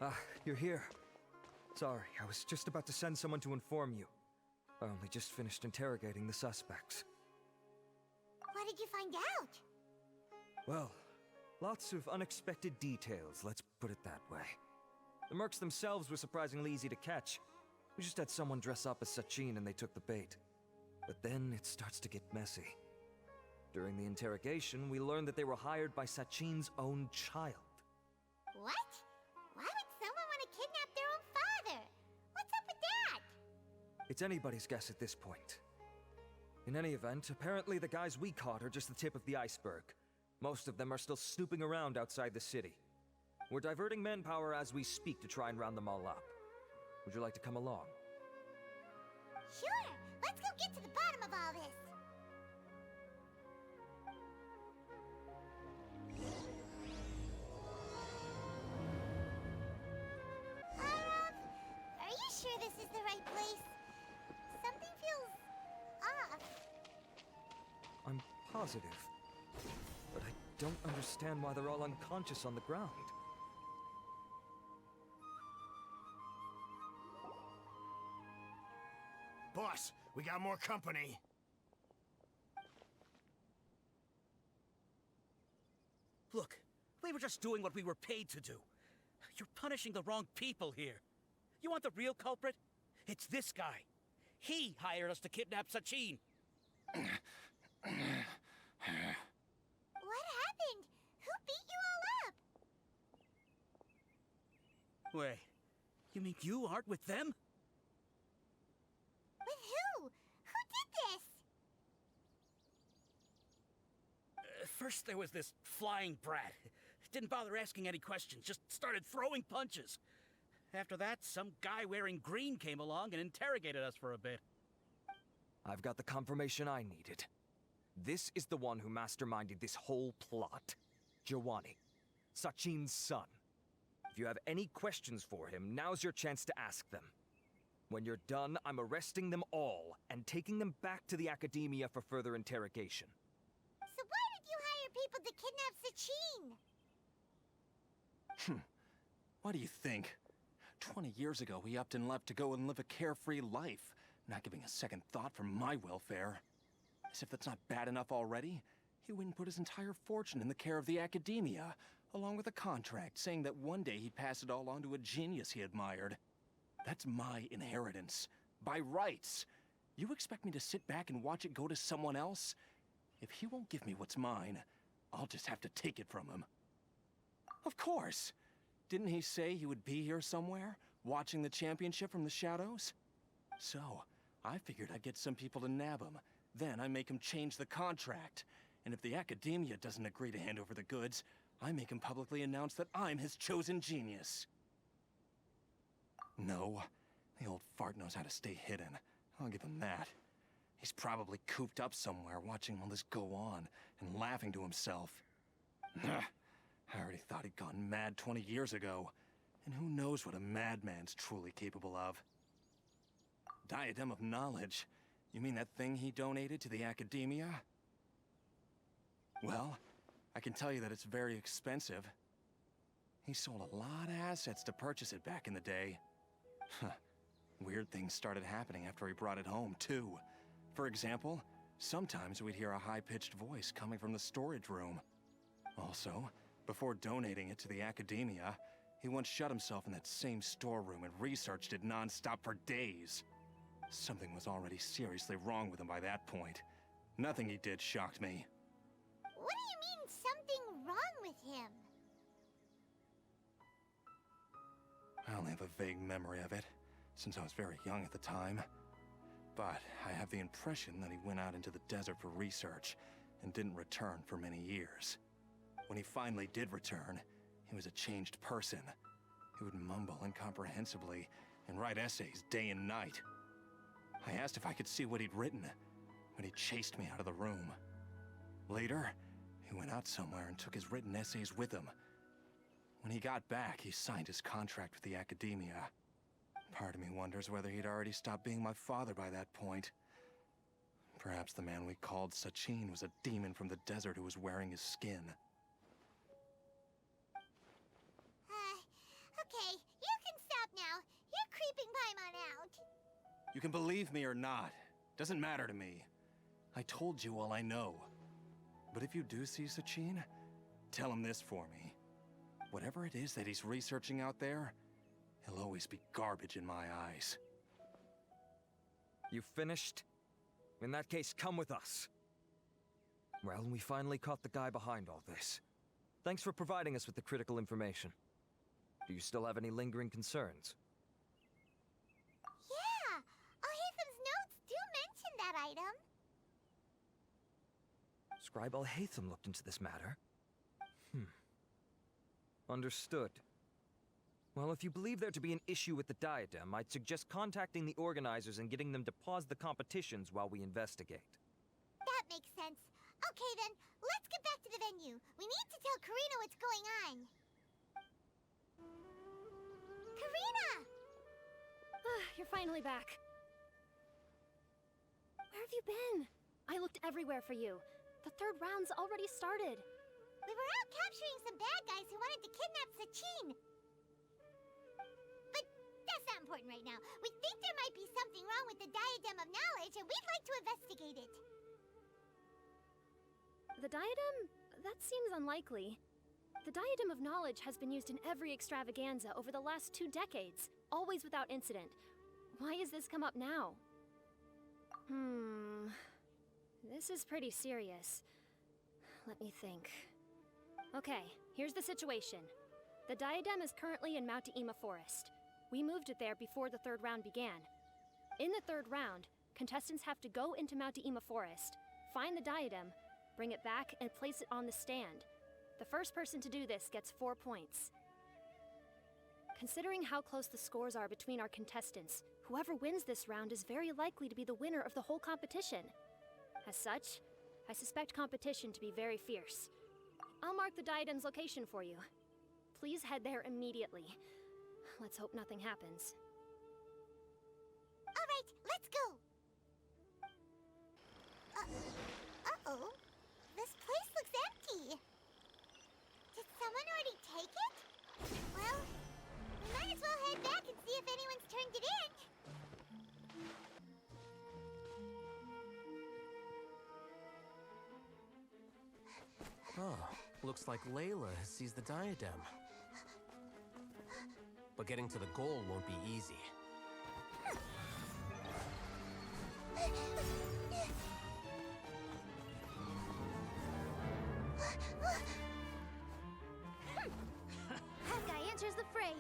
Ah, you're here. Sorry, I was just about to send someone to inform you. I only just finished interrogating the suspects. What did you find out? Well, lots of unexpected details, let's put it that way. The mercs themselves were surprisingly easy to catch. We just had someone dress up as Sachin and they took the bait. But then it starts to get messy. During the interrogation, we learned that they were hired by Sachin's own child. What? Why would someone want to kidnap their own father? What's up with that? It's anybody's guess at this point. In any event, apparently the guys we caught are just the tip of the iceberg. Most of them are still snooping around outside the city. We're diverting manpower as we speak to try and round them all up. Would you like to come along? Sure! Let's go get to the bottom of all this! Are you sure this is the right place? Something feels off. I'm positive. But I don't understand why they're all unconscious on the ground. Boss, we got more company. Look, we were just doing what we were paid to do. You're punishing the wrong people here. You want the real culprit? It's this guy. He hired us to kidnap Sachin. What happened? Who beat you all up? Wait, you mean you aren't with them? With who? Who did this? First there was this flying brat. Didn't bother asking any questions, just started throwing punches. After that, some guy wearing green came along and interrogated us for a bit. I've got the confirmation I needed. This is the one who masterminded this whole plot. Jawani, Sachin's son. If you have any questions for him, now's your chance to ask them. When you're done, I'm arresting them all and taking them back to the academia for further interrogation. So why did you hire people to kidnap Sachin? What do you think? 20 years ago, he upped and left to go and live a carefree life, not giving a second thought for my welfare. As if that's not bad enough already, he wouldn't put his entire fortune in the care of the academia, along with a contract saying that one day he'd pass it all on to a genius he admired. That's my inheritance, by rights. You expect me to sit back and watch it go to someone else? If he won't give me what's mine, I'll just have to take it from him. Of course! Didn't he say he would be here somewhere, watching the championship from the shadows? So, I figured I'd get some people to nab him. Then I make him change the contract. And if the academia doesn't agree to hand over the goods, I make him publicly announce that I'm his chosen genius. No, the old fart knows how to stay hidden. I'll give him that. He's probably cooped up somewhere watching all this go on and laughing to himself. I already thought he'd gone mad 20 years ago. And who knows what a madman's truly capable of. Diadem of knowledge? You mean that thing he donated to the academia? Well, I can tell you that it's very expensive. He sold a lot of assets to purchase it back in the day. Weird things started happening after he brought it home, too. For example, sometimes we'd hear a high-pitched voice coming from the storage room. Also, before donating it to the academia, he once shut himself in that same storeroom and researched it non-stop for days. Something was already seriously wrong with him by that point. Nothing he did shocked me. What do you mean, something wrong with him? I only have a vague memory of it, since I was very young at the time. But I have the impression that he went out into the desert for research and didn't return for many years. When he finally did return, he was a changed person. He would mumble incomprehensibly and write essays day and night. I asked if I could see what he'd written, but he chased me out of the room. Later, he went out somewhere and took his written essays with him. When he got back, he signed his contract with the academia. Part of me wonders whether he'd already stopped being my father by that point. Perhaps the man we called Sachin was a demon from the desert who was wearing his skin. Okay, You can believe me or not. Doesn't matter to me. I told you all I know. But if you do see Sachin, tell him this for me. Whatever it is that he's researching out there, he'll always be garbage in my eyes. You finished? In that case, come with us. Well, we finally caught the guy behind all this. Thanks for providing us with the critical information. Do you still have any lingering concerns? Yeah, Al-Haytham's notes do mention that item. Scribe Al-Haytham looked into this matter. Understood. Well, if you believe there to be an issue with the diadem, I'd suggest contacting the organizers and getting them to pause the competitions while we investigate. That makes sense. Okay then, let's get back to the venue. We need to tell Karina what's going on. Karina! You're finally back. Where have you been? I looked everywhere for you. The third round's already started. We were out capturing some bad guys who wanted to kidnap Sachin. But that's not important right now. We think there might be something wrong with the Diadem of Knowledge, and we'd like to investigate it. The diadem? That seems unlikely. The Diadem of Knowledge has been used in every extravaganza over the last 2 decades, always without incident. Why has this come up now? This is pretty serious. Let me think. Okay, here's the situation. The diadem is currently in Mount Ima Forest. We moved it there before the third round began. In the third round, contestants have to go into Mount Ima Forest, find the diadem, bring it back, and place it on the stand. The first person to do this gets 4 points. Considering how close the scores are between our contestants, whoever wins this round is very likely to be the winner of the whole competition. As such, I suspect competition to be very fierce. I'll mark the diadem's location for you. Please head there immediately. Let's hope nothing happens. All right, let's go. Uh-oh. This place looks empty. Did someone already take it? Well, we might as well head back and see if anyone's turned it in. Oh, looks like Layla has seized the diadem. But getting to the goal won't be easy. That guy enters the fray.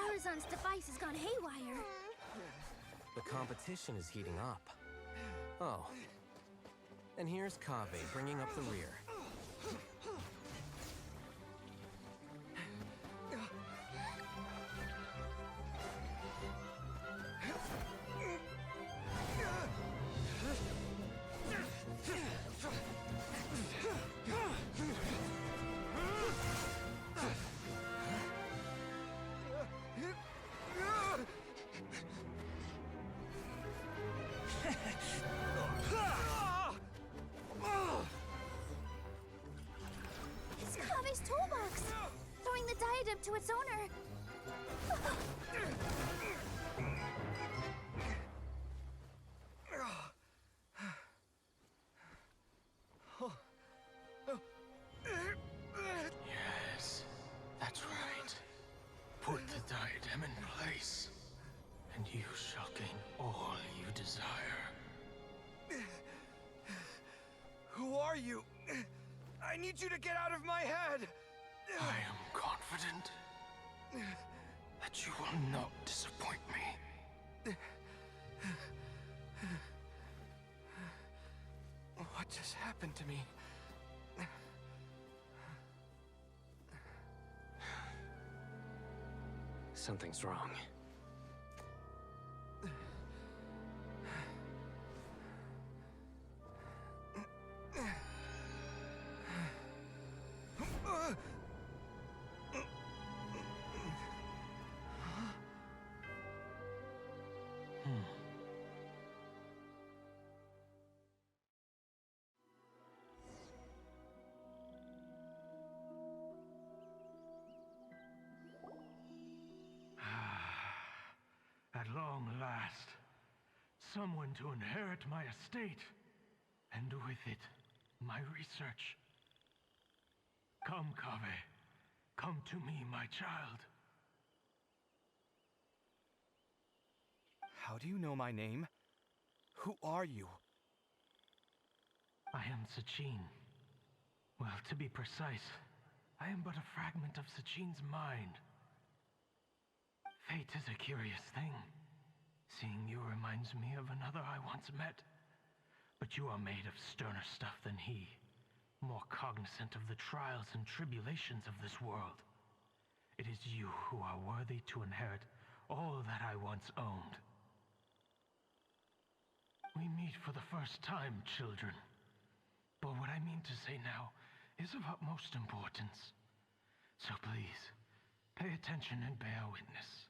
Arizon's device has gone haywire. The competition is heating up. Oh. And here's Kaveh bringing up the rear. It's Kaveh's toolbox! Throwing the diadem to its owner. Yes, that's right. Put the diadem in place, and you shall gain all you desire. Who are you? I need you to get out of my head! I am confident that you will not disappoint me. What just happened to me? Something's wrong. At long last, someone to inherit my estate, and with it, my research. Come, Kaveh. Come to me, my child. How do you know my name? Who are you? I am Sachin. Well, to be precise, I am but a fragment of Sachin's mind. Fate is a curious thing. Seeing you reminds me of another I once met. But you are made of sterner stuff than he, more cognizant of the trials and tribulations of this world. It is you who are worthy to inherit all that I once owned. We meet for the first time, children. But what I mean to say now is of utmost importance. So please, pay attention and bear witness.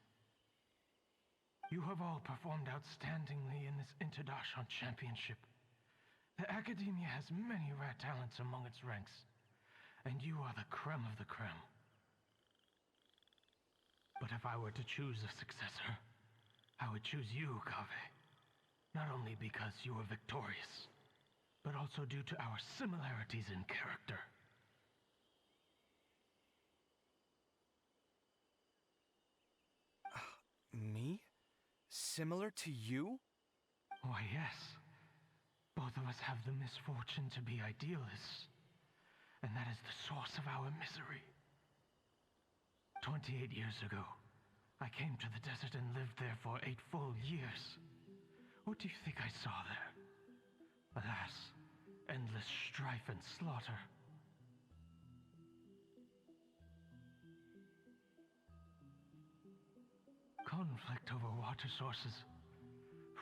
You have all performed outstandingly in this Interdashon Championship. The Academia has many rare talents among its ranks, and you are the creme of the creme. But if I were to choose a successor, I would choose you, Kaveh. Not only because you were victorious, but also due to our similarities in character. Me? Similar to you? Why, yes. Both of us have the misfortune to be idealists, and that is the source of our misery. 28 years ago, I came to the desert and lived there for 8 full years. What do you think I saw there? Alas, endless strife and slaughter. Conflict over water sources,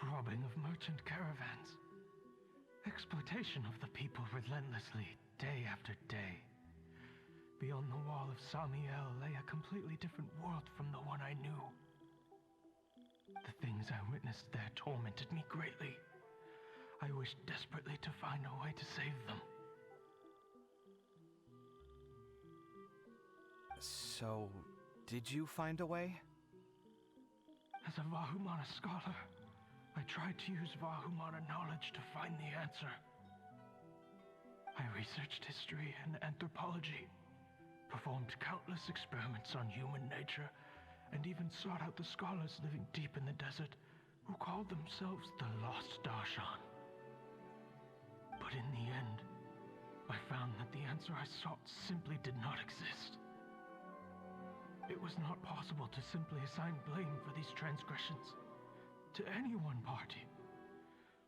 robbing of merchant caravans, exploitation of the people relentlessly, day after day. Beyond the wall of Samiel lay a completely different world from the one I knew. The things I witnessed there tormented me greatly. I wished desperately to find a way to save them. So, did you find a way? As a Vahumana scholar, I tried to use Vahumana knowledge to find the answer. I researched history and anthropology, performed countless experiments on human nature, and even sought out the scholars living deep in the desert who called themselves the Lost Darshan. But in the end, I found that the answer I sought simply did not exist. It was not possible to simply assign blame for these transgressions to any one party,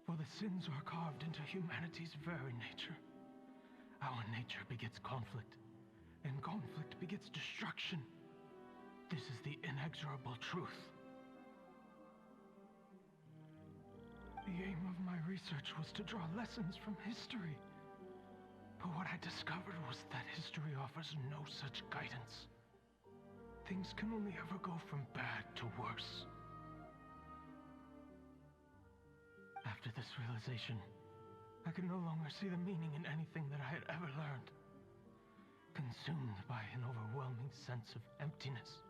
for the sins are carved into humanity's very nature. Our nature begets conflict, and conflict begets destruction. This is the inexorable truth. The aim of my research was to draw lessons from history. But what I discovered was that history offers no such guidance. Things can only ever go from bad to worse. After this realization, I could no longer see the meaning in anything that I had ever learned. Consumed by an overwhelming sense of emptiness,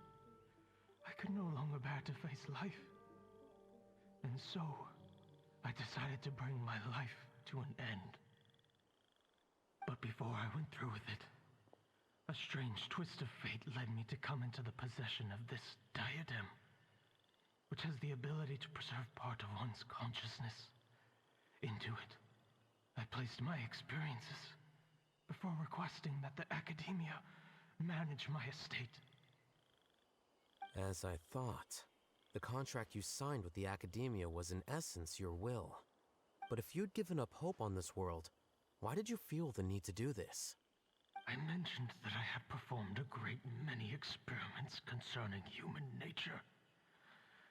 I could no longer bear to face life. And so, I decided to bring my life to an end. But before I went through with it, a strange twist of fate led me to come into the possession of this diadem, which has the ability to preserve part of one's consciousness. Into it, I placed my experiences before requesting that the Academia manage my estate. As I thought, the contract you signed with the Academia was in essence your will. But if you'd given up hope on this world, why did you feel the need to do this? I mentioned that I had performed a great many experiments concerning human nature.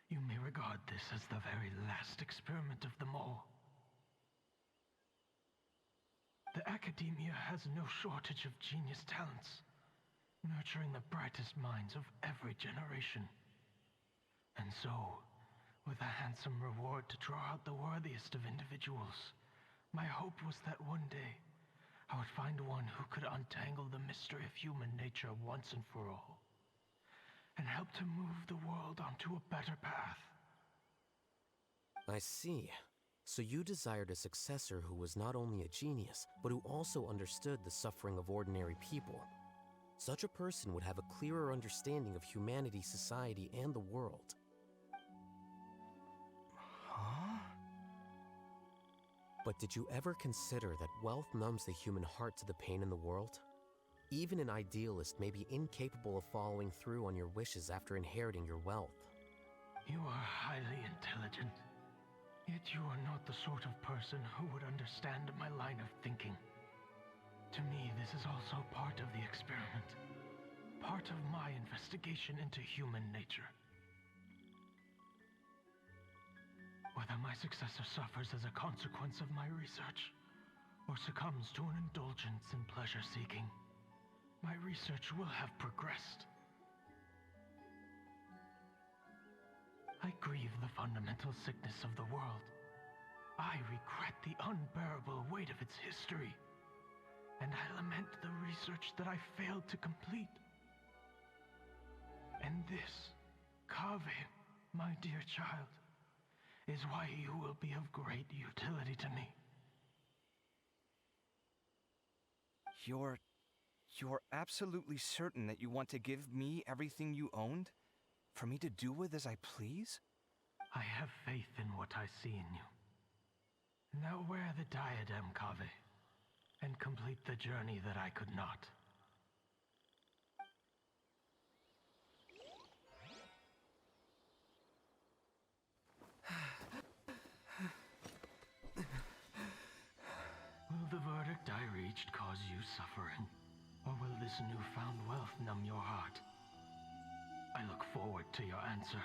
You may regard this as the very last experiment of them all. The Academia has no shortage of genius talents, nurturing the brightest minds of every generation. And so, with a handsome reward to draw out the worthiest of individuals, my hope was that one day, I would find one who could untangle the mystery of human nature once and for all, and help to move the world onto a better path. I see. So you desired a successor who was not only a genius, but who also understood the suffering of ordinary people. Such a person would have a clearer understanding of humanity, society, and the world. Huh? But did you ever consider that wealth numbs the human heart to the pain in the world? Even an idealist may be incapable of following through on your wishes after inheriting your wealth. You are highly intelligent. Yet you are not the sort of person who would understand my line of thinking. To me, this is also part of the experiment. Part of my investigation into human nature. Whether my successor suffers as a consequence of my research, or succumbs to an indulgence in pleasure-seeking, my research will have progressed. I grieve the fundamental sickness of the world. I regret the unbearable weight of its history. And I lament the research that I failed to complete. And this, Kaveh, my dear child, is why you will be of great utility to me. You're absolutely certain that you want to give me everything you owned? For me to do with as I please? I have faith in what I see in you. Now wear the diadem, Kaveh, and complete the journey that I could not. Will the verdict I reached cause you suffering? Or will this newfound wealth numb your heart? I look forward to your answer.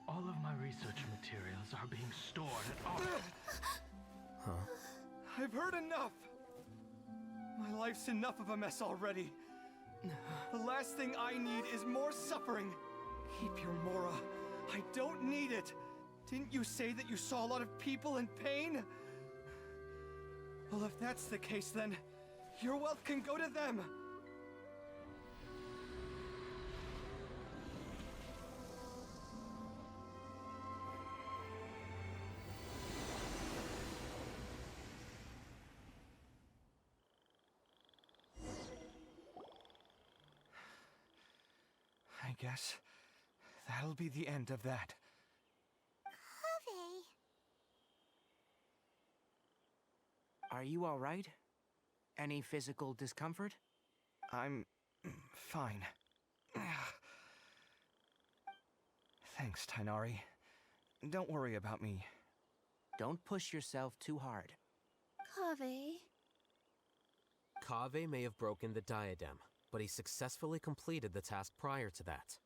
All of my research materials are being stored at our... I've heard enough! My life's enough of a mess already. The last thing I need is more suffering. Keep your Mora. I don't need it. Didn't you say that you saw a lot of people in pain? Well, if that's the case, then your wealth can go to them. I guess that'll be the end of that. Kaveh. Are you all right? Any physical discomfort? I'm fine. Thanks, Tainari. Don't worry about me. Don't push yourself too hard. Kaveh. Kaveh may have broken the diadem, but he successfully completed the task prior to that.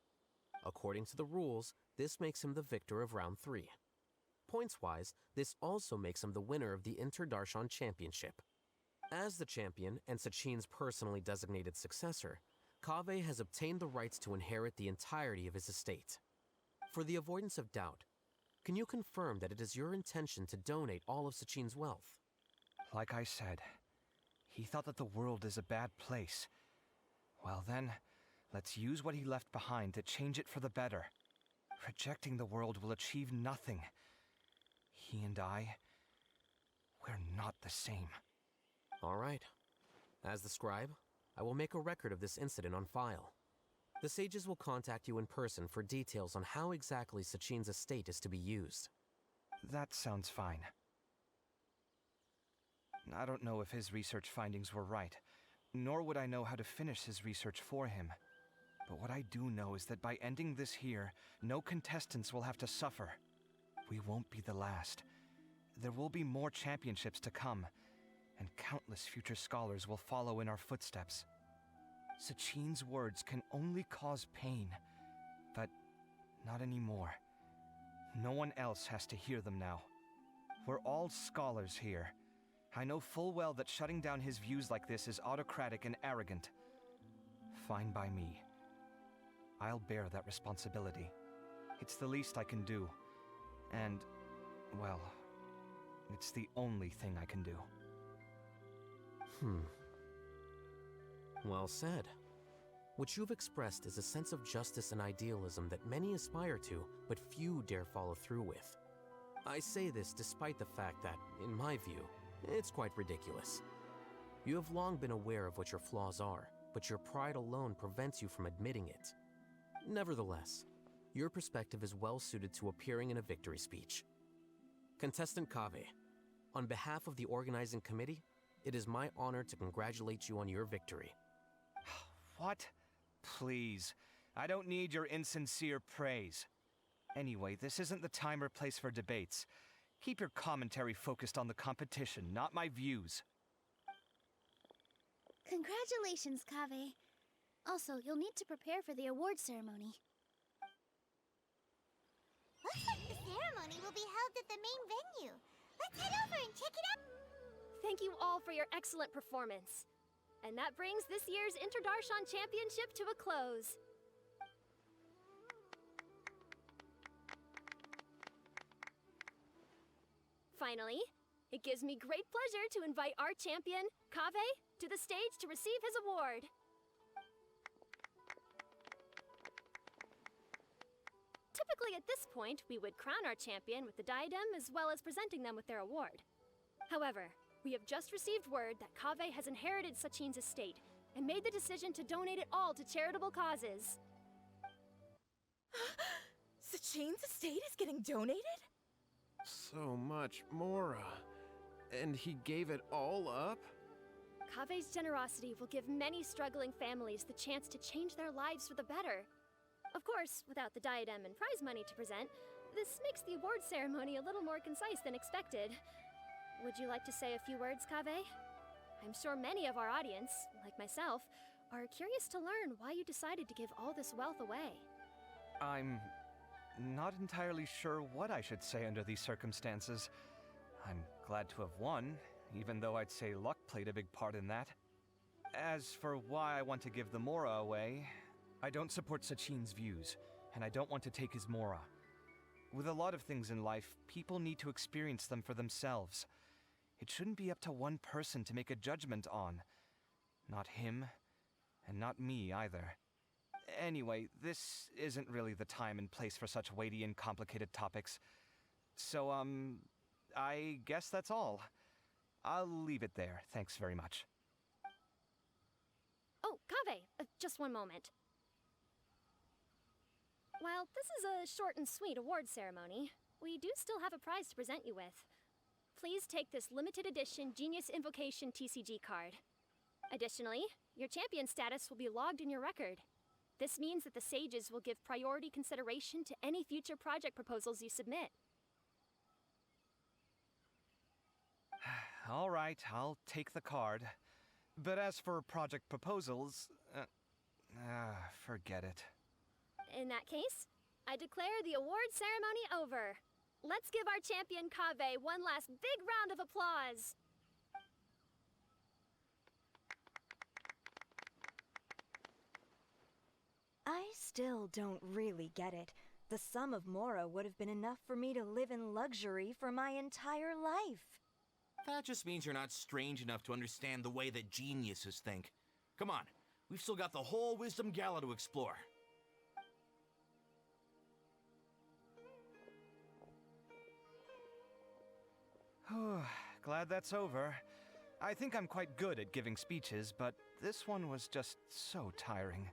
According to the rules, this makes him the victor of round 3. Points-wise, this also makes him the winner of the Inter-Darshan Championship. As the champion and Sachin's personally designated successor, Kaveh has obtained the rights to inherit the entirety of his estate. For the avoidance of doubt, can you confirm that it is your intention to donate all of Sachin's wealth? Like I said, he thought that the world is a bad place. Well then, let's use what he left behind to change it for the better. Rejecting the world will achieve nothing. He and I, we're not the same. All right. As the scribe, I will make a record of this incident on file. The sages will contact you in person for details on how exactly Sachin's estate is to be used. That sounds fine. I don't know if his research findings were right, nor would I know how to finish his research for him. But what I do know is that by ending this here, no contestants will have to suffer. We won't be the last. There will be more championships to come, and countless future scholars will follow in our footsteps. Sachin's words can only cause pain, but not anymore. No one else has to hear them now. We're all scholars here. I know full well that shutting down his views like this is autocratic and arrogant. Fine by me. I'll bear that responsibility. It's the least I can do. And, well, it's the only thing I can do. Well said. What you've expressed is a sense of justice and idealism that many aspire to, but few dare follow through with. I say this despite the fact that, in my view, it's quite ridiculous. You have long been aware of what your flaws are, but your pride alone prevents you from admitting it. Nevertheless, your perspective is well suited to appearing in a victory speech. Contestant Kaveh, on behalf of the organizing committee, it is my honor to congratulate you on your victory. What? Please. I don't need your insincere praise. Anyway, this isn't the time or place for debates. Keep your commentary focused on the competition, not my views. Congratulations, Kaveh. Also, you'll need to prepare for the award ceremony. Looks like the ceremony will be held at the main venue. Let's head over and check it out. Thank you all for your excellent performance. And that brings this year's Interdarshan Championship to a close. Finally, it gives me great pleasure to invite our champion, Kaveh, to the stage to receive his award. Typically at this point, we would crown our champion with the diadem as well as presenting them with their award. However, we have just received word that Kaveh has inherited Sachin's estate and made the decision to donate it all to charitable causes. Sachin's estate is getting donated? So much, Mora. And he gave it all up? Kaveh's generosity will give many struggling families the chance to change their lives for the better. Of course, without the diadem and prize money to present, this makes the award ceremony a little more concise than expected. Would you like to say a few words, Kaveh? I'm sure many of our audience, like myself, are curious to learn why you decided to give all this wealth away. I'm not entirely sure what I should say under these circumstances. I'm glad to have won, even though I'd say luck played a big part in that. As for why I want to give the Mora away, I don't support Sachin's views, and I don't want to take his Mora. With a lot of things in life, people need to experience them for themselves. It shouldn't be up to one person to make a judgment on. Not him, and not me either. Anyway, this isn't really the time and place for such weighty and complicated topics. So, I guess that's all. I'll leave it there. Thanks very much. Oh, Kaveh, just one moment. While this is a short and sweet award ceremony, we do still have a prize to present you with. Please take this limited edition Genius Invocation TCG card. Additionally, your champion status will be logged in your record. This means that the Sages will give priority consideration to any future project proposals you submit. All right, I'll take the card. But as for project proposals, forget it. In that case, I declare the award ceremony over. Let's give our champion Kaveh one last big round of applause. I still don't really get it. The sum of Mora would have been enough for me to live in luxury for my entire life. That just means you're not strange enough to understand the way that geniuses think. Come on, we've still got the whole Wisdom Gala to explore. Glad that's over. I think I'm quite good at giving speeches, but this one was just so tiring.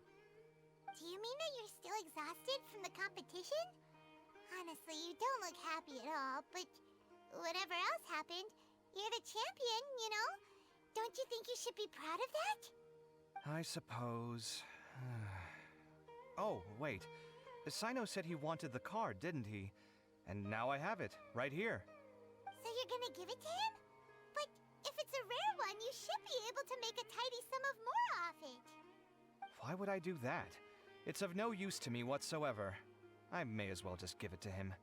Do you mean that you're still exhausted from the competition? Honestly, you don't look happy at all, but whatever else happened, you're the champion, you know? Don't you think you should be proud of that? I suppose. Oh, wait. Sino said he wanted the card, didn't he? And now I have it, right here. So you're gonna give it to him? But if it's a rare one, you should be able to make a tidy sum of more off it. Why would I do that? It's of no use to me whatsoever. I may as well just give it to him.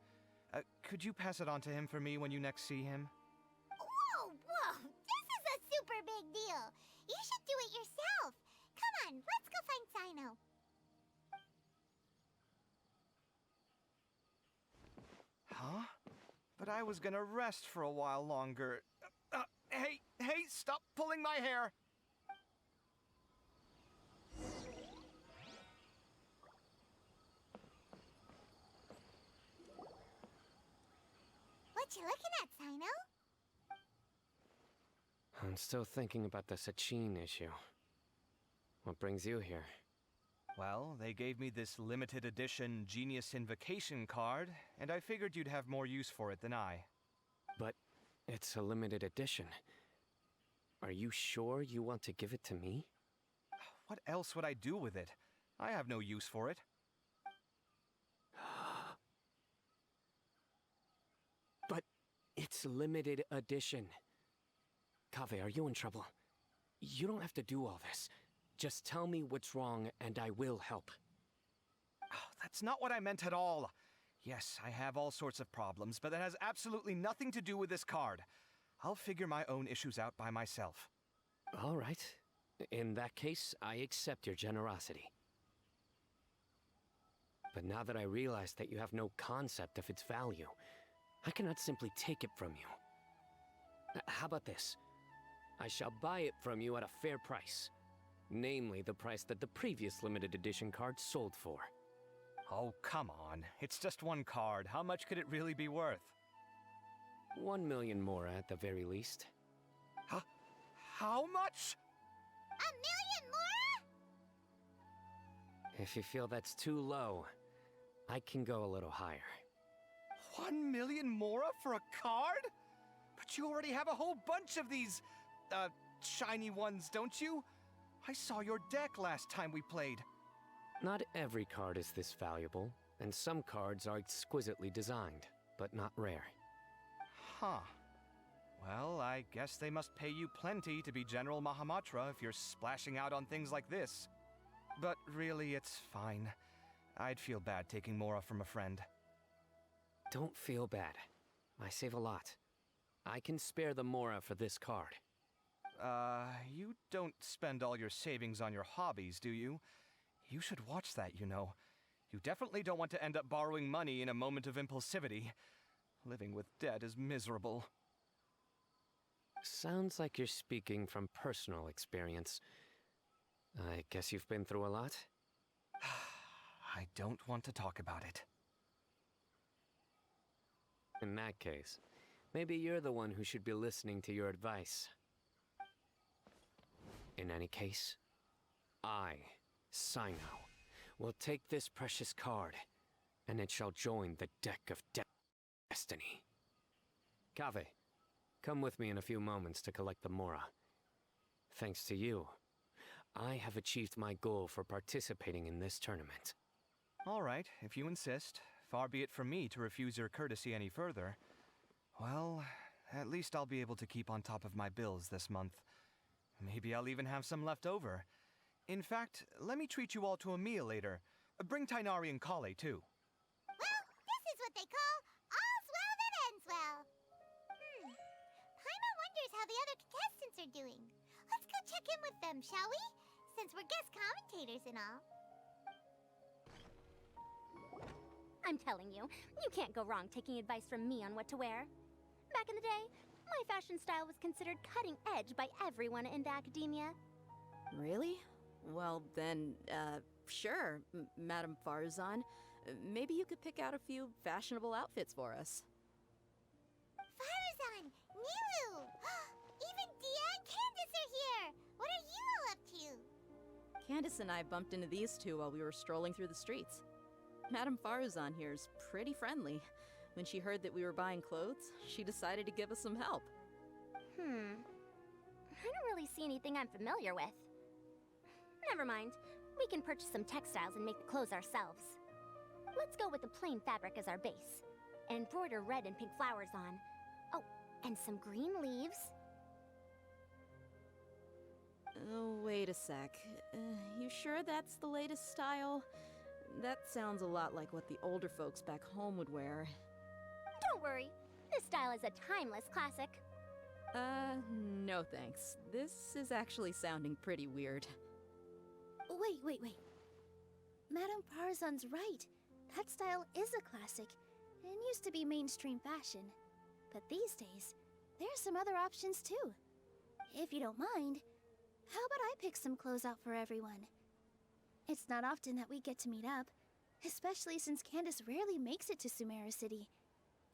Could you pass it on to him for me when you next see him? Whoa, this is a super big deal. You should do it yourself. Come on, let's go find Sino. Huh? But I was gonna rest for a while longer. Hey, stop pulling my hair! What you looking at, Sino? I'm still thinking about the Sachin issue. What brings you here? Well, they gave me this limited edition Genius Invocation card, and I figured you'd have more use for it than I. But it's a limited edition. Are you sure you want to give it to me? What else would I do with it? I have no use for it. But it's limited edition. Kaveh, are you in trouble? You don't have to do all this. Just tell me what's wrong and I will help. Oh, that's not what I meant at all. Yes, I have all sorts of problems, but that has absolutely nothing to do with this card. I'll figure my own issues out by myself. All right. In that case, I accept your generosity. But now that I realize that you have no concept of its value, I cannot simply take it from you. How about this? I shall buy it from you at a fair price. Namely, the price that the previous limited edition card sold for. Oh, come on. It's just one card. How much could it really be worth? 1 million more at the very least. How much? 1 million more? If you feel that's too low, I can go a little higher. 1 million mora for a card? But you already have a whole bunch of these, shiny ones, don't you? I saw your deck last time we played. Not every card is this valuable, and some cards are exquisitely designed, but not rare. Huh. Well, I guess they must pay you plenty to be General Mahamatra if you're splashing out on things like this. But really, it's fine. I'd feel bad taking mora from a friend. Don't feel bad. I save a lot. I can spare the mora for this card. You don't spend all your savings on your hobbies, do you? You should watch that, you know. You definitely don't want to end up borrowing money in a moment of impulsivity. Living with debt is miserable. Sounds like you're speaking from personal experience. I guess you've been through a lot? I don't want to talk about it. In that case, maybe you're the one who should be listening to your advice. In any case, I, Sino, will take this precious card, and it shall join the deck of destiny. Kaveh, come with me in a few moments to collect the mora. Thanks to you, I have achieved my goal for participating in this tournament. All right, if you insist. Far be it from me to refuse your courtesy any further. Well, at least I'll be able to keep on top of my bills this month. Maybe I'll even have some left over. In fact, let me treat you all to a meal later. Bring Tainari and Kale, too. Well, this is what they call all's well that ends well. Paimon wonders how the other contestants are doing. Let's go check in with them, shall we? Since we're guest commentators and all. I'm telling you, you can't go wrong taking advice from me on what to wear. Back in the day, my fashion style was considered cutting edge by everyone in the academia. Really? Well, then, sure, Madame Farzan. Maybe you could pick out a few fashionable outfits for us. Farzan, Nilu! Even Dia and Candace are here! What are you all up to? Candace and I bumped into these two while we were strolling through the streets. Madame Farzan here's pretty friendly. When she heard that we were buying clothes, she decided to give us some help. I don't really see anything I'm familiar with. Never mind. We can purchase some textiles and make the clothes ourselves. Let's go with the plain fabric as our base. And embroider red and pink flowers on. Oh, and some green leaves. Oh, wait a sec. You sure that's the latest style? That sounds a lot like what the older folks back home would wear. Don't worry. This style is a timeless classic. No thanks. This is actually sounding pretty weird. Wait. Madame Farzan's right. That style is a classic, and used to be mainstream fashion. But these days, there's some other options too. If you don't mind, how about I pick some clothes out for everyone? It's not often that we get to meet up, especially since Candace rarely makes it to Sumeru City.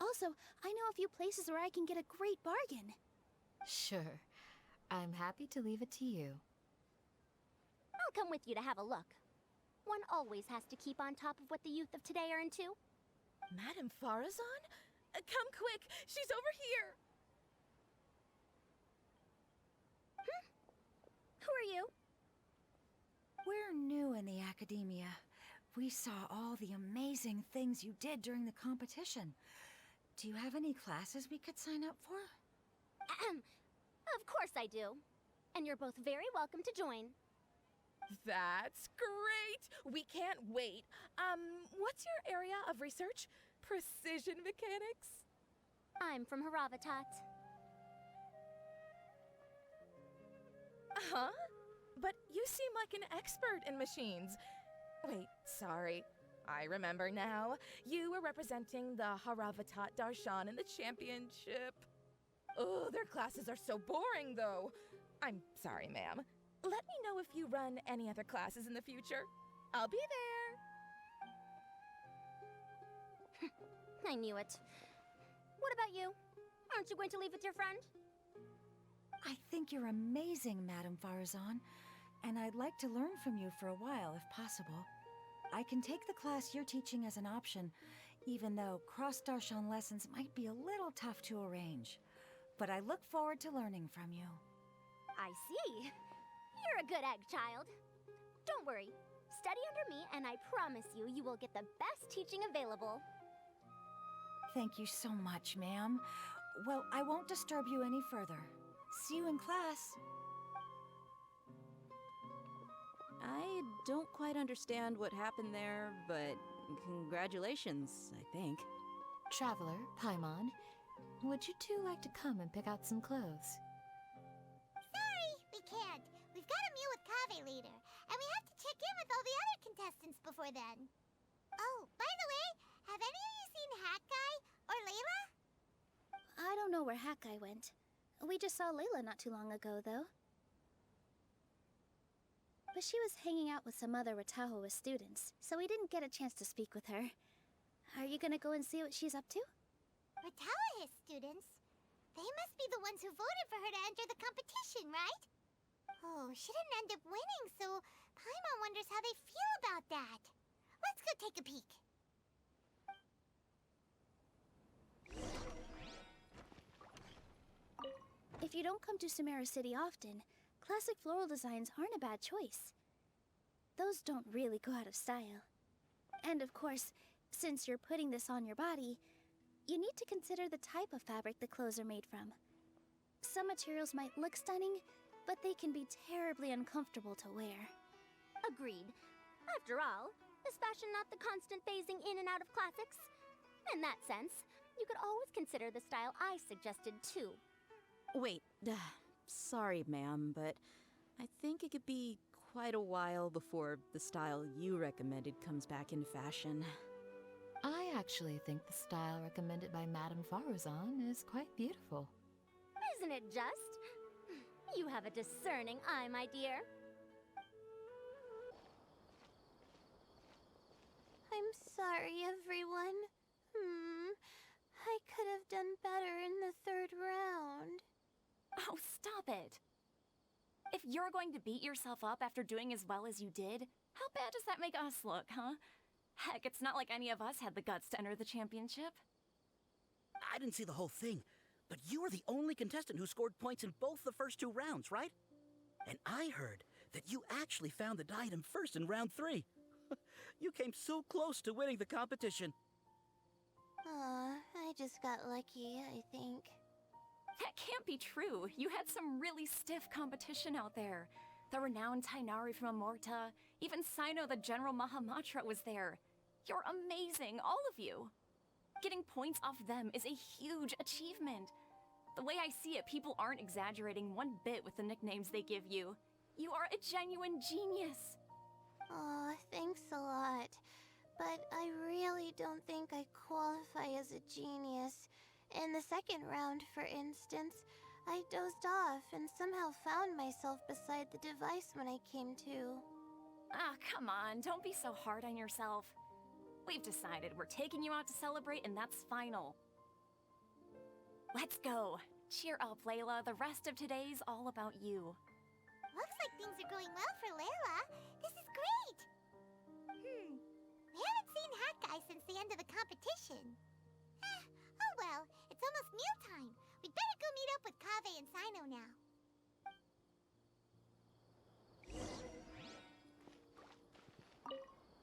Also, I know a few places where I can get a great bargain. Sure. I'm happy to leave it to you. I'll come with you to have a look. One always has to keep on top of what the youth of today are into. Madame Farazan? Come quick! She's over here! Who are you? We're new in the academia. We saw all the amazing things you did during the competition. Do you have any classes we could sign up for? Of course I do. And you're both very welcome to join. That's great! We can't wait. What's your area of research? Precision mechanics? I'm from Haravatat. Huh? But you seem like an expert in machines. Wait, sorry. I remember now. You were representing the Haravatat Darshan in the championship. Oh, their classes are so boring, though. I'm sorry, ma'am. Let me know if you run any other classes in the future. I'll be there. I knew it. What about you? Aren't you going to leave with your friend? I think you're amazing, Madame Farazan, and I'd like to learn from you for a while, if possible. I can take the class you're teaching as an option, even though cross-Darshan lessons might be a little tough to arrange. But I look forward to learning from you. I see. You're a good egg, child. Don't worry. Study under me, and I promise you, you will get the best teaching available. Thank you so much, ma'am. Well, I won't disturb you any further. See you in class. I don't quite understand what happened there, but congratulations, I think. Traveler, Paimon, would you two like to come and pick out some clothes? Sorry, we can't. We've got a meal with Kaveh later, and we have to check in with all the other contestants before then. Oh, by the way, have any of you seen Hat Guy or Layla? I don't know where Hat Guy went. We just saw Layla not too long ago, though. But she was hanging out with some other Ratahoa students, so we didn't get a chance to speak with her. Are you gonna go and see what she's up to? Ratahoa students? They must be the ones who voted for her to enter the competition, right? Oh, she didn't end up winning, so Paimon wonders how they feel about that. Let's go take a peek. If you don't come to Sumeru City often, classic floral designs aren't a bad choice. Those don't really go out of style. And of course, since you're putting this on your body, you need to consider the type of fabric the clothes are made from. Some materials might look stunning, but they can be terribly uncomfortable to wear. Agreed. After all, is fashion not the constant phasing in and out of classics? In that sense, you could always consider the style I suggested too. Wait, sorry, ma'am, but I think it could be quite a while before the style you recommended comes back in fashion. I actually think the style recommended by Madame Farazan is quite beautiful. Isn't it just? You have a discerning eye, my dear. I'm sorry, everyone. I could have done better in the third round. Oh, stop it! If you're going to beat yourself up after doing as well as you did, how bad does that make us look, huh? Heck, it's not like any of us had the guts to enter the championship. I didn't see the whole thing, but you were the only contestant who scored points in both the first 2 rounds, right? And I heard that you actually found the diadem first in round 3. You came so close to winning the competition. Aw, I just got lucky, I think. That can't be true. You had some really stiff competition out there. The renowned Tainari from Amorta, even Sino the General Mahamatra was there. You're amazing, all of you. Getting points off them is a huge achievement. The way I see it, people aren't exaggerating one bit with the nicknames they give you. You are a genuine genius. Aw, thanks a lot. But I really don't think I qualify as a genius. In the second round, for instance, I dozed off and somehow found myself beside the device when I came to. Ah, come on, don't be so hard on yourself. We've decided we're taking you out to celebrate, and that's final. Let's go. Cheer up, Layla. The rest of today's all about you. Looks like things are going well for Layla. This is great! We haven't seen Hat Guy since the end of the competition. Oh well, it's almost mealtime. We'd better go meet up with Kaveh and Sino now.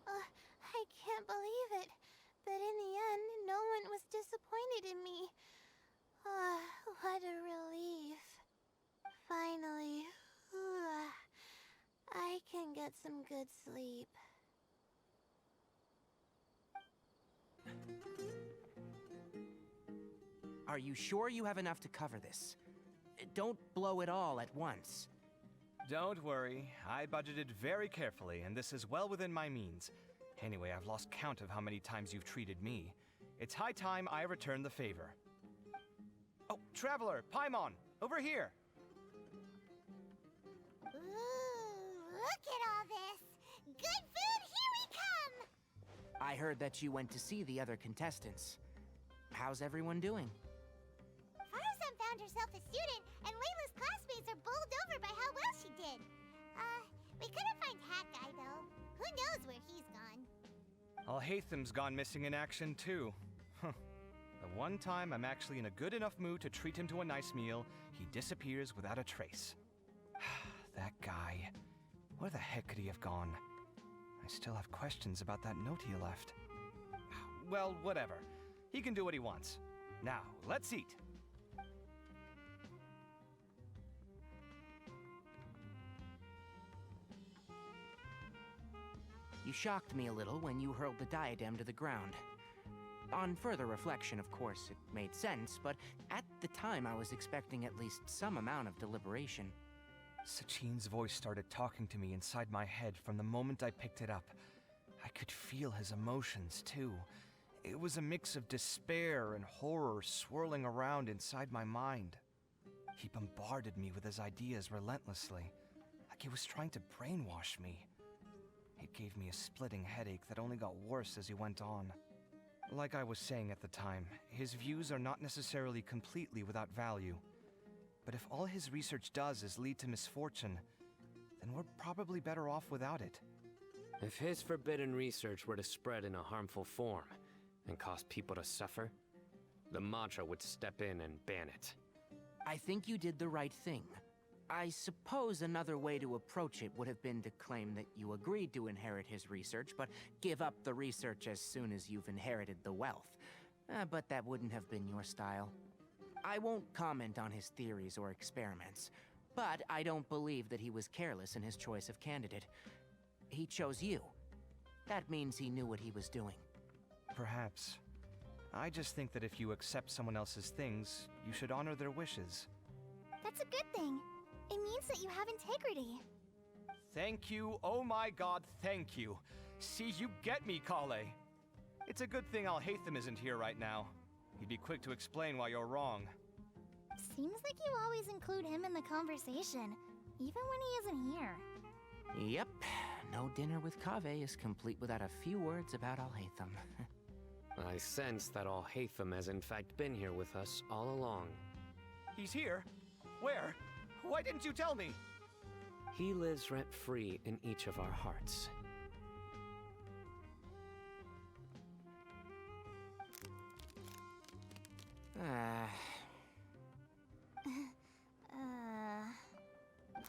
I can't believe it. But in the end, no one was disappointed in me. What a relief. Finally, I can get some good sleep. Are you sure you have enough to cover this? Don't blow it all at once. Don't worry, I budgeted very carefully, and this is well within my means. Anyway, I've lost count of how many times you've treated me. It's high time I return the favor. Oh, Traveler, Paimon, over here! Ooh, look at all this! Good food, here we come! I heard that you went to see the other contestants. How's everyone doing? Farzan found herself a student, and Layla's classmates are bowled over by how well she did. We couldn't find Hat Guy, though. Who knows where he's gone? Al-Haytham's gone missing in action, too. The one time I'm actually in a good enough mood to treat him to a nice meal, he disappears without a trace. That guy. Where the heck could he have gone? I still have questions about that note he left. Well, whatever. He can do what he wants. Now, let's eat. You shocked me a little when you hurled the diadem to the ground. On further reflection, of course, it made sense, but at the time I was expecting at least some amount of deliberation. Sachin's voice started talking to me inside my head from the moment I picked it up. I could feel his emotions, too. It was a mix of despair and horror swirling around inside my mind. He bombarded me with his ideas relentlessly, like he was trying to brainwash me. It gave me a splitting headache that only got worse as he went on. Like I was saying at the time, his views are not necessarily completely without value. But if all his research does is lead to misfortune, then we're probably better off without it. If his forbidden research were to spread in a harmful form and cause people to suffer, the Madra would step in and ban it. I think you did the right thing. I suppose another way to approach it would have been to claim that you agreed to inherit his research, but give up the research as soon as you've inherited the wealth. But that wouldn't have been your style. I won't comment on his theories or experiments, but I don't believe that he was careless in his choice of candidate. He chose you. That means he knew what he was doing. Perhaps. I just think that if you accept someone else's things, you should honor their wishes. That's a good thing. It means that you have integrity. Thank you, oh my god, thank you. See, you get me, Kale. It's a good thing Al-Haytham isn't here right now. He'd be quick to explain why you're wrong. Seems like you always include him in the conversation, even when he isn't here. Yep. No dinner with Kaveh is complete without a few words about Al-Haytham. I sense that Al-Haytham has in fact been here with us all along. He's here? Where? Why didn't you tell me? He lives rent-free in each of our hearts.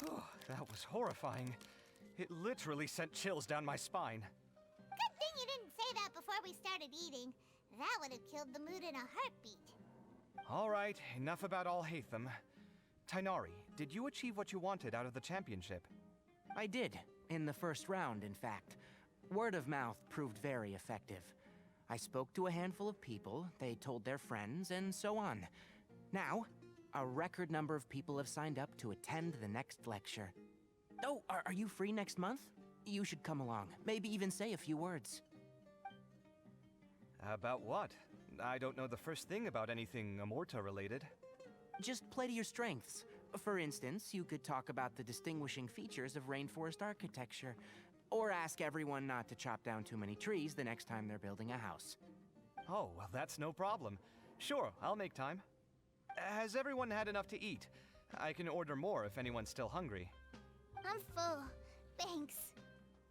Oh, that was horrifying. It literally sent chills down my spine. Good thing you didn't say that before we started eating. That would have killed the mood in a heartbeat. All right, enough about Al-Haytham. Tighnari, did you achieve what you wanted out of the championship? I did, in the first round, in fact. Word of mouth proved very effective. I spoke to a handful of people, they told their friends, and so on. Now, a record number of people have signed up to attend the next lecture. Oh, are you free next month? You should come along, maybe even say a few words. About what? I don't know the first thing about anything Amorta-related. Just play to your strengths. For instance, you could talk about the distinguishing features of rainforest architecture, or ask everyone not to chop down too many trees the next time they're building a house. Oh, well, that's no problem. Sure, I'll make time. Has everyone had enough to eat? I can order more if anyone's still hungry. I'm full. Thanks.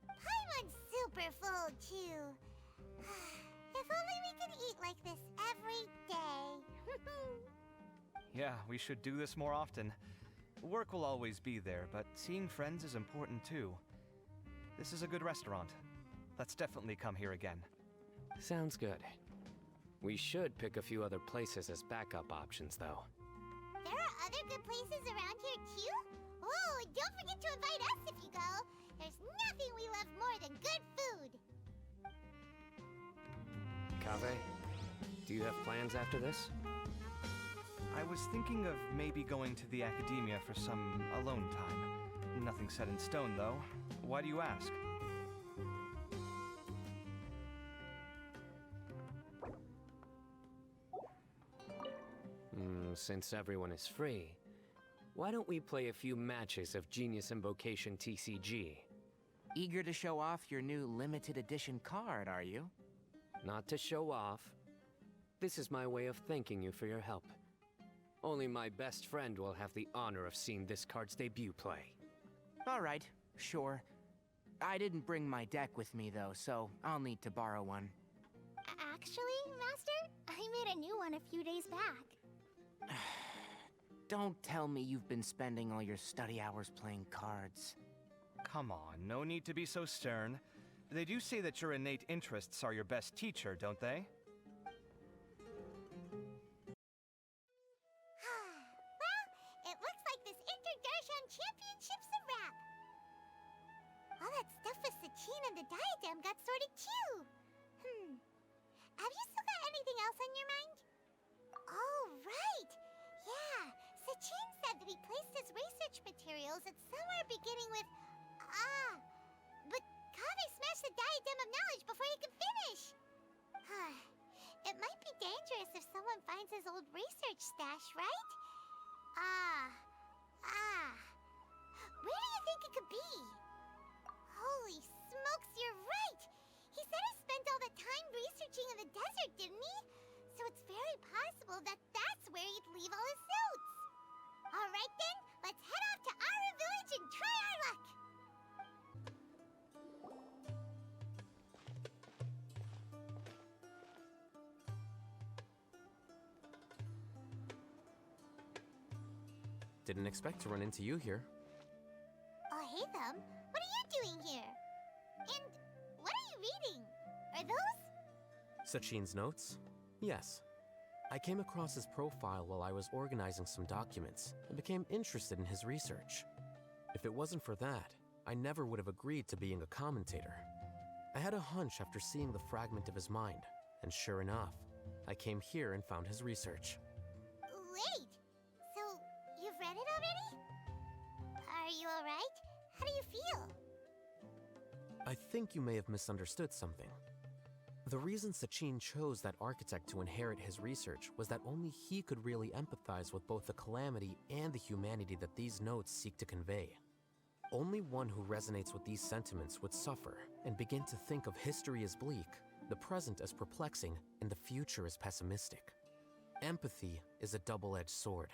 Paimon's super full, too. If only we could eat like this every day. Yeah, we should do this more often. Work will always be there, but seeing friends is important too. This is a good restaurant. Let's definitely come here again. Sounds good. We should pick a few other places as backup options, though. There are other good places around here, too? Oh, and don't forget to invite us if you go. There's nothing we love more than good food. Kaveh, do you have plans after this? I was thinking of maybe going to the academia for some alone time. Nothing set in stone, though. Why do you ask? Since everyone is free, why don't we play a few matches of Genius Invocation TCG? Eager to show off your new limited edition card, are you? Not to show off. This is my way of thanking you for your help. Only my best friend will have the honor of seeing this card's debut play. All right, sure. I didn't bring my deck with me, though, so I'll need to borrow one. Actually, Master, I made a new one a few days back. Don't tell me you've been spending all your study hours playing cards. Come on, no need to be so stern. They do say that your innate interests are your best teacher, don't they? Well, it looks like this Inter-Darshan Championship's a wrap. All that stuff with Sachin and the diadem got sorted too. Have you still got anything else on your mind? Oh, right. Yeah, Sachin said that he placed his research materials at somewhere beginning with but Kaveh smashed the diadem of knowledge before he could finish. It might be dangerous if someone finds his old research stash, right? Where do you think it could be? Holy smokes, you're right! He said he spent all that time researching in the desert, didn't he? So it's very possible that that's where he'd leave all his notes. All right then, let's head off to Aru Village and try our luck! Didn't expect to run into you here. Oh, hey, Thumb. What are you doing here? And what are you reading? Are those? Sachin's notes? Yes. I came across his profile while I was organizing some documents and became interested in his research. If it wasn't for that, I never would have agreed to being a commentator. I had a hunch after seeing the fragment of his mind, and sure enough, I came here and found his research. Wait! So, you've read it already? Are you alright? How do you feel? I think you may have misunderstood something. The reason Sachin chose that architect to inherit his research was that only he could really empathize with both the calamity and the humanity that these notes seek to convey. Only one who resonates with these sentiments would suffer and begin to think of history as bleak, the present as perplexing, and the future as pessimistic. Empathy is a double-edged sword.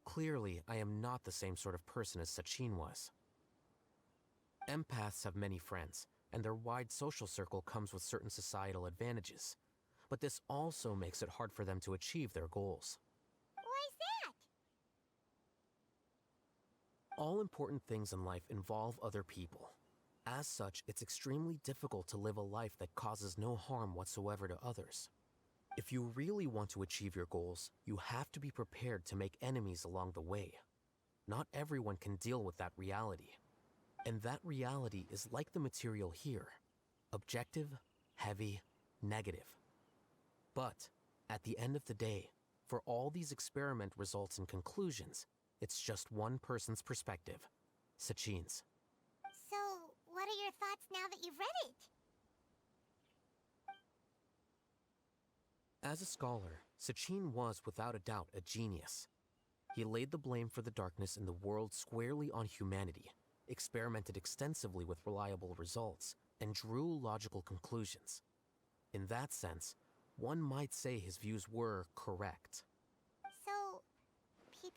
Clearly, I am not the same sort of person as Sachin was. Empaths have many friends, and their wide social circle comes with certain societal advantages. But this also makes it hard for them to achieve their goals. Why's that? All important things in life involve other people. As such, it's extremely difficult to live a life that causes no harm whatsoever to others. If you really want to achieve your goals, you have to be prepared to make enemies along the way. Not everyone can deal with that reality. And that reality is like the material here. Objective, heavy, negative. But, at the end of the day, for all these experiment results and conclusions, it's just one person's perspective. Sachin's. So, what are your thoughts now that you've read it? As a scholar, Sachin was without a doubt a genius. He laid the blame for the darkness in the world squarely on humanity, experimented extensively with reliable results, and drew logical conclusions. In that sense, one might say his views were correct. So,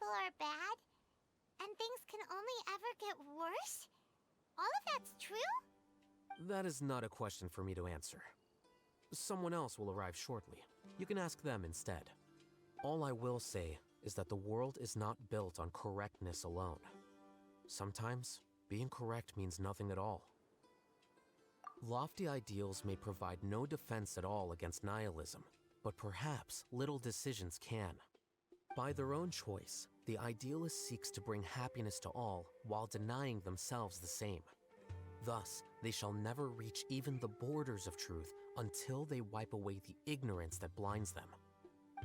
people are bad, and things can only ever get worse? All of that's true? That is not a question for me to answer. Someone else will arrive shortly. You can ask them instead. All I will say is that the world is not built on correctness alone. Sometimes, being correct means nothing at all. Lofty ideals may provide no defense at all against nihilism, but perhaps little decisions can. By their own choice, the idealist seeks to bring happiness to all while denying themselves the same. Thus, they shall never reach even the borders of truth until they wipe away the ignorance that blinds them.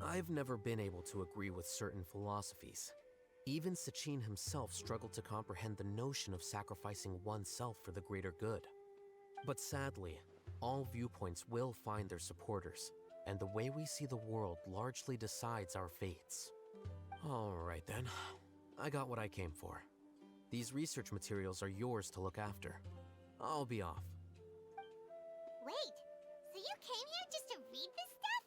I've never been able to agree with certain philosophies. Even Sachin himself struggled to comprehend the notion of sacrificing oneself for the greater good. But sadly, all viewpoints will find their supporters, and the way we see the world largely decides our fates. Alright then, I got what I came for. These research materials are yours to look after. I'll be off. Wait, so you came here just to read this stuff?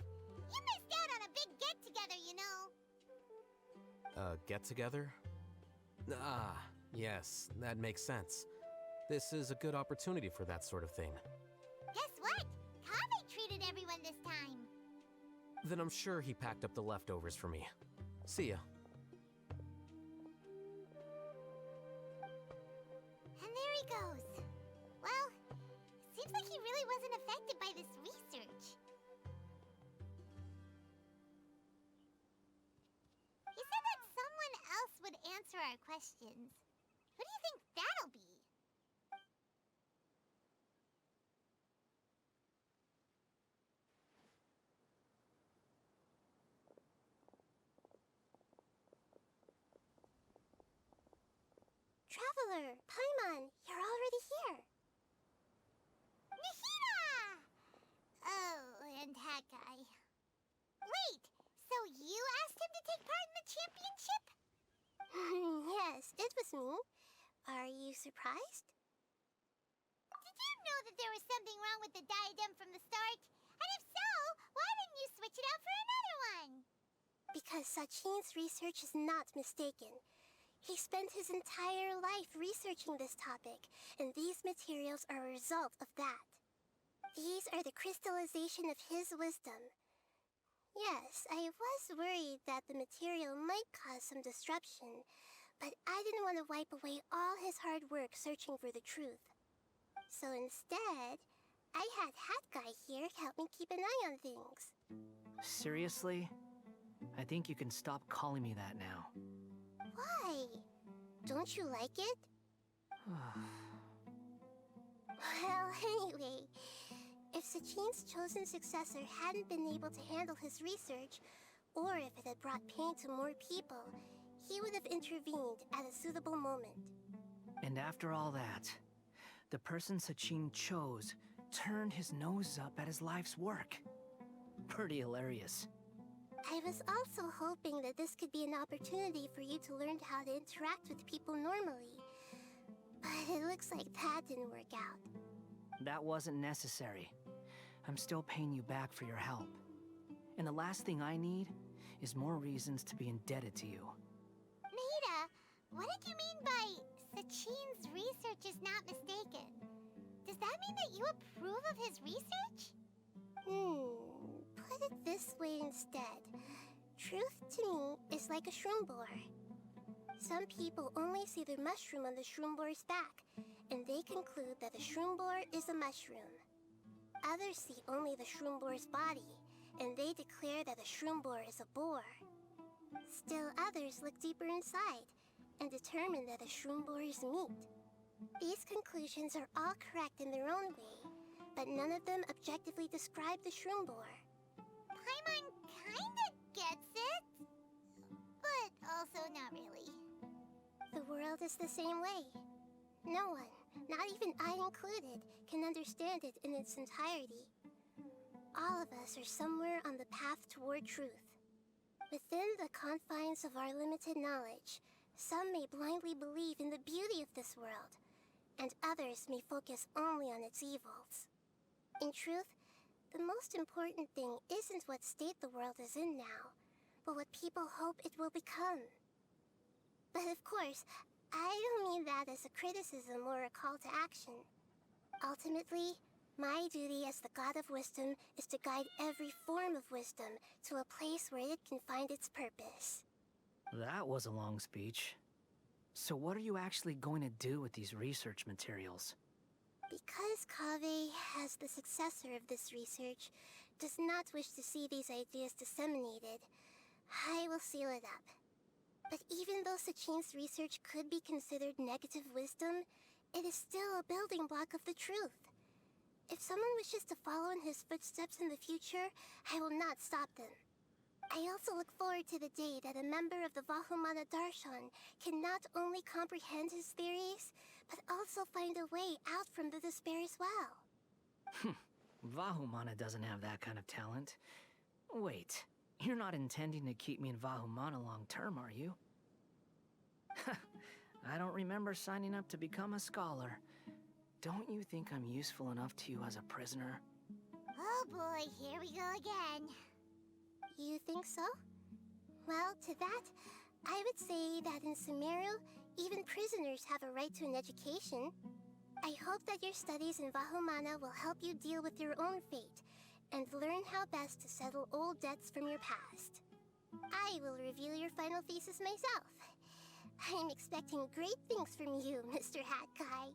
You missed out on a big get-together, you know. Get-together? Ah, yes, that makes sense. This is a good opportunity for that sort of thing. Guess what? Kaveh treated everyone this time. Then I'm sure he packed up the leftovers for me. See ya. And there he goes. Well, seems like he really wasn't affected by this research. He said that someone else would answer our questions. Who do you think that'll be? Traveler, Paimon, you're already here. Nahida! Oh, and that guy. Wait, so you asked him to take part in the championship? Yes, it was me. Are you surprised? Did you know that there was something wrong with the diadem from the start? And if so, why didn't you switch it out for another one? Because Sachin's research is not mistaken. He spent his entire life researching this topic, and these materials are a result of that. These are the crystallization of his wisdom. Yes, I was worried that the material might cause some disruption, but I didn't want to wipe away all his hard work searching for the truth. So instead, I had Hat Guy here help me keep an eye on things. Seriously? I think you can stop calling me that now. Why? Don't you like it? Well, anyway, if Sachin's chosen successor hadn't been able to handle his research, or if it had brought pain to more people, he would have intervened at a suitable moment. And after all that, the person Sachin chose turned his nose up at his life's work. Pretty hilarious. I was also hoping that this could be an opportunity for you to learn how to interact with people normally. But it looks like that didn't work out. That wasn't necessary. I'm still paying you back for your help. And the last thing I need is more reasons to be indebted to you. Nahida, what did you mean by Sachin's research is not mistaken? Does that mean that you approve of his research? Put it this way instead. Truth to me is like a shroom boar. Some people only see the mushroom on the shroom boar's back, and they conclude that the shroom boar is a mushroom. Others see only the shroom boar's body, and they declare that the shroom boar is a boar. Still others look deeper inside, and determine that the shroom boar is meat. These conclusions are all correct in their own way, but none of them objectively describe the shroom boar. Paimon kinda gets it, but also not really. The world is the same way. No one, not even I included, can understand it in its entirety. All of us are somewhere on the path toward truth. Within the confines of our limited knowledge, some may blindly believe in the beauty of this world, and others may focus only on its evils. In truth, the most important thing isn't what state the world is in now, but what people hope it will become. But of course, I don't mean that as a criticism or a call to action. Ultimately, my duty as the God of Wisdom is to guide every form of wisdom to a place where it can find its purpose. That was a long speech. So what are you actually going to do with these research materials? Because Kaveh, as the successor of this research, does not wish to see these ideas disseminated, I will seal it up. But even though Sachin's research could be considered negative wisdom, it is still a building block of the truth. If someone wishes to follow in his footsteps in the future, I will not stop them. I also look forward to the day that a member of the Vahumana Darshan can not only comprehend his theories, but also find a way out from the despair as well. Vahumana doesn't have that kind of talent. Wait, you're not intending to keep me in Vahumana long term, are you? I don't remember signing up to become a scholar. Don't you think I'm useful enough to you as a prisoner? Oh boy, here we go again. You think so? Well, to that, I would say that in Sumeru, even prisoners have a right to an education. I hope that your studies in Vahumana will help you deal with your own fate, and learn how best to settle old debts from your past. I will review your final thesis myself. I'm expecting great things from you, Mr. Hat Guy.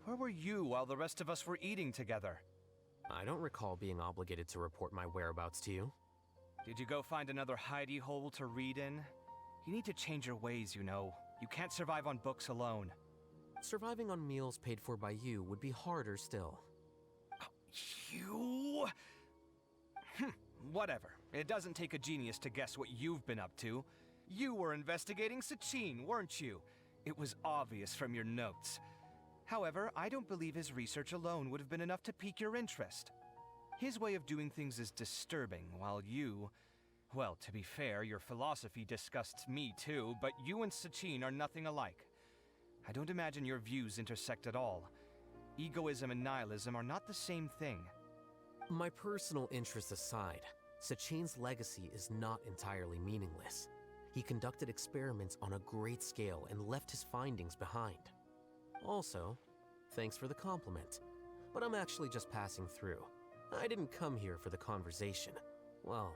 Where were you while the rest of us were eating together? I don't recall being obligated to report my whereabouts to you. Did you go find another hidey hole to read in? You need to change your ways, you know. You can't survive on books alone. Surviving on meals paid for by you would be harder still. You? Whatever. It doesn't take a genius to guess what you've been up to. You were investigating Sachin, weren't you? It was obvious from your notes. However, I don't believe his research alone would have been enough to pique your interest. His way of doing things is disturbing, while you... Well, to be fair, your philosophy disgusts me too, but you and Sachin are nothing alike. I don't imagine your views intersect at all. Egoism and nihilism are not the same thing. My personal interests aside, Sachin's legacy is not entirely meaningless. He conducted experiments on a great scale and left his findings behind. Also, thanks for the compliment, but I'm actually just passing through. I didn't come here for the conversation. Well,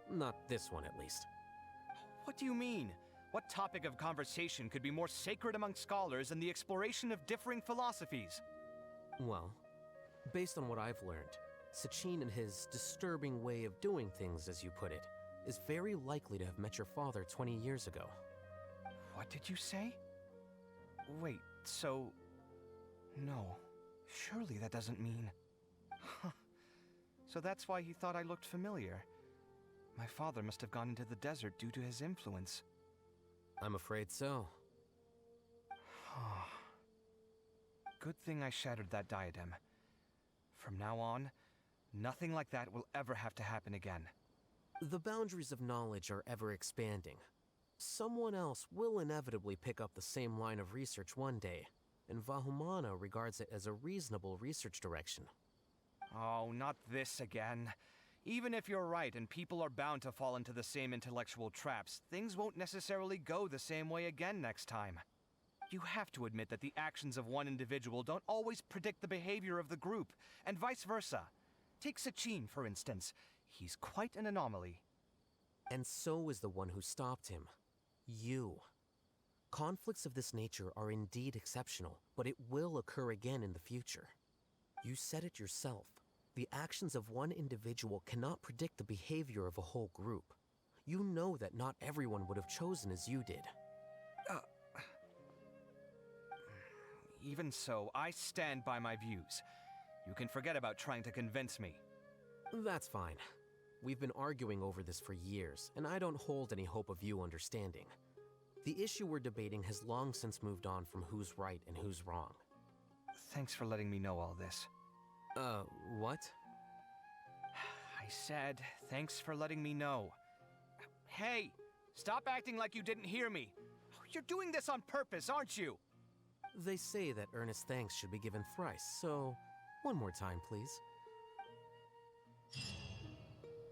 not this one at least. What do you mean? What topic of conversation could be more sacred among scholars than the exploration of differing philosophies? Well, based on what I've learned, Sachin and his disturbing way of doing things, as you put it, is very likely to have met your father 20 years ago. What did you say? Wait, so... No. Surely that doesn't mean... So that's why he thought I looked familiar. My father must have gone into the desert due to his influence. I'm afraid so. Good thing I shattered that diadem. From now on, nothing like that will ever have to happen again. The boundaries of knowledge are ever expanding. Someone else will inevitably pick up the same line of research one day, and Vahumana regards it as a reasonable research direction. Oh, not this again. Even if you're right and people are bound to fall into the same intellectual traps, things won't necessarily go the same way again next time. You have to admit that the actions of one individual don't always predict the behavior of the group, and vice versa. Take Sachin, for instance. He's quite an anomaly. And so is the one who stopped him. You. Conflicts of this nature are indeed exceptional, but it will occur again in the future. You said it yourself. The actions of one individual cannot predict the behavior of a whole group. You know that not everyone would have chosen as you did. Even so, I stand by my views. You can forget about trying to convince me. That's fine. We've been arguing over this for years, and I don't hold any hope of you understanding. The issue we're debating has long since moved on from who's right and who's wrong. Thanks for letting me know all this. What? I said, thanks for letting me know. Hey, stop acting like you didn't hear me. You're doing this on purpose, aren't you? They say that earnest thanks should be given thrice, so one more time, please.